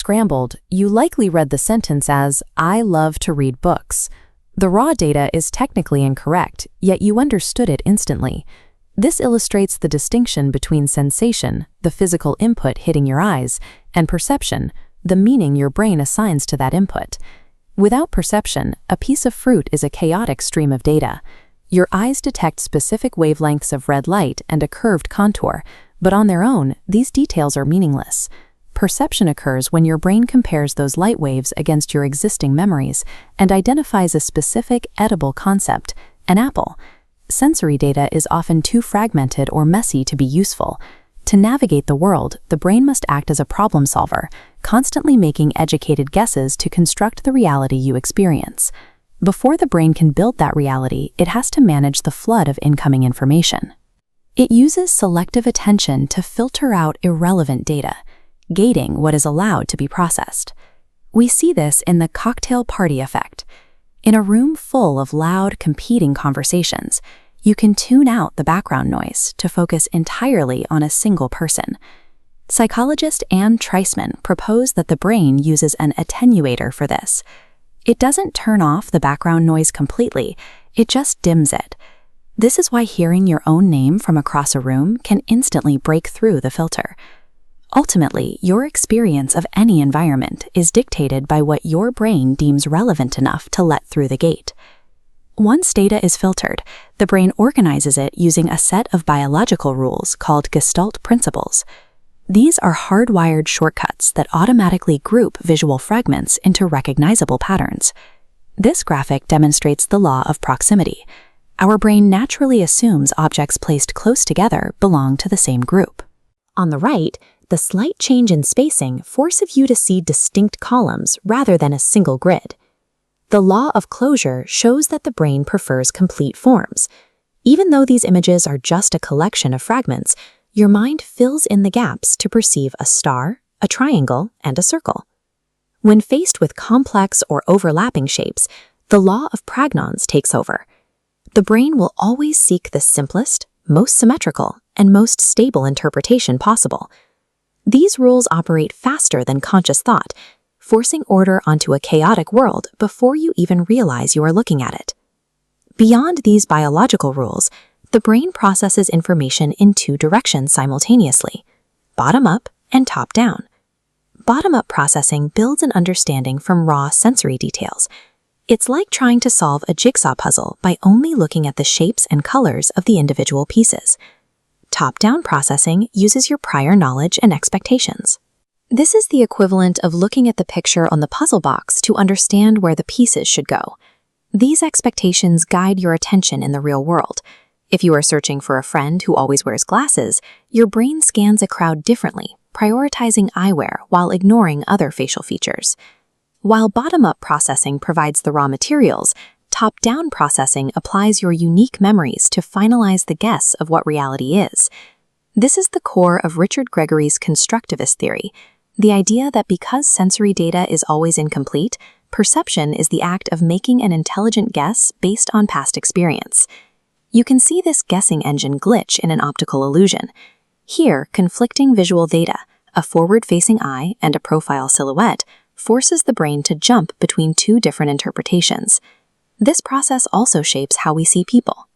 Scrambled, you likely read the sentence as, "I love to read books." The raw data is technically incorrect, yet you understood it instantly. This illustrates the distinction between sensation, the physical input hitting your eyes, and perception, the meaning your brain assigns to that input. Without perception, a piece of fruit is a chaotic stream of data. Your eyes detect specific wavelengths of red light and a curved contour, but on their own, these details are meaningless. Perception occurs when your brain compares those light waves against your existing memories and identifies a specific edible concept, an apple. Sensory data is often too fragmented or messy to be useful. To navigate the world, the brain must act as a problem solver, constantly making educated guesses to construct the reality you experience. Before the brain can build that reality, it has to manage the flood of incoming information. It uses selective attention to filter out irrelevant data, gating what is allowed to be processed. We see this in the cocktail party effect. In a room full of loud, competing conversations, you can tune out the background noise to focus entirely on a single person. Psychologist Anne Treisman proposed that the brain uses an attenuator for this. It doesn't turn off the background noise completely, it just dims it. This is why hearing your own name from across a room can instantly break through the filter. Ultimately, your experience of any environment is dictated by what your brain deems relevant enough to let through the gate. Once data is filtered, the brain organizes it using a set of biological rules called Gestalt principles. These are hardwired shortcuts that automatically group visual fragments into recognizable patterns. This graphic demonstrates the law of proximity. Our brain naturally assumes objects placed close together belong to the same group. On the right, the slight change in spacing forces you to see distinct columns rather than a single grid. The law of closure shows that the brain prefers complete forms. Even though these images are just a collection of fragments, your mind fills in the gaps to perceive a star, a triangle, and a circle. When faced with complex or overlapping shapes, the law of pragnons takes over. The brain will always seek the simplest, most symmetrical, and most stable interpretation possible. These rules operate faster than conscious thought, forcing order onto a chaotic world before you even realize you are looking at it. Beyond these biological rules, the brain processes information in two directions simultaneously, bottom-up and top-down. Bottom-up processing builds an understanding from raw sensory details. It's like trying to solve a jigsaw puzzle by only looking at the shapes and colors of the individual pieces. Top-down processing uses your prior knowledge and expectations. This is the equivalent of looking at the picture on the puzzle box to understand where the pieces should go. These expectations guide your attention in the real world. If you are searching for a friend who always wears glasses, your brain scans a crowd differently, prioritizing eyewear while ignoring other facial features. While bottom-up processing provides the raw materials, top-down processing applies your unique memories to finalize the guess of what reality is. This is the core of Richard Gregory's constructivist theory, the idea that because sensory data is always incomplete, perception is the act of making an intelligent guess based on past experience. You can see this guessing engine glitch in an optical illusion. Here, conflicting visual data, a forward-facing eye and a profile silhouette, forces the brain to jump between two different interpretations. This process also shapes how we see people.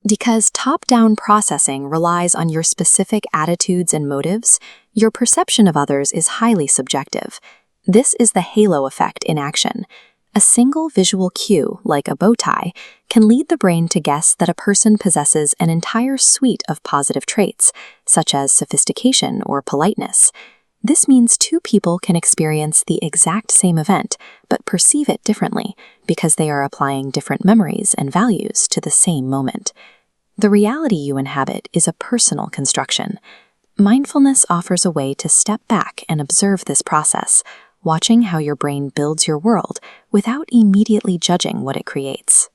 Because top-down processing relies on your specific attitudes and motives, your perception of others is highly subjective. This is the halo effect in action. A single visual cue, like a bow tie, can lead the brain to guess that a person possesses an entire suite of positive traits, such as sophistication or politeness. This means two people can experience the exact same event, but perceive it differently because they are applying different memories and values to the same moment. The reality you inhabit is a personal construction. Mindfulness offers a way to step back and observe this process, watching how your brain builds your world without immediately judging what it creates.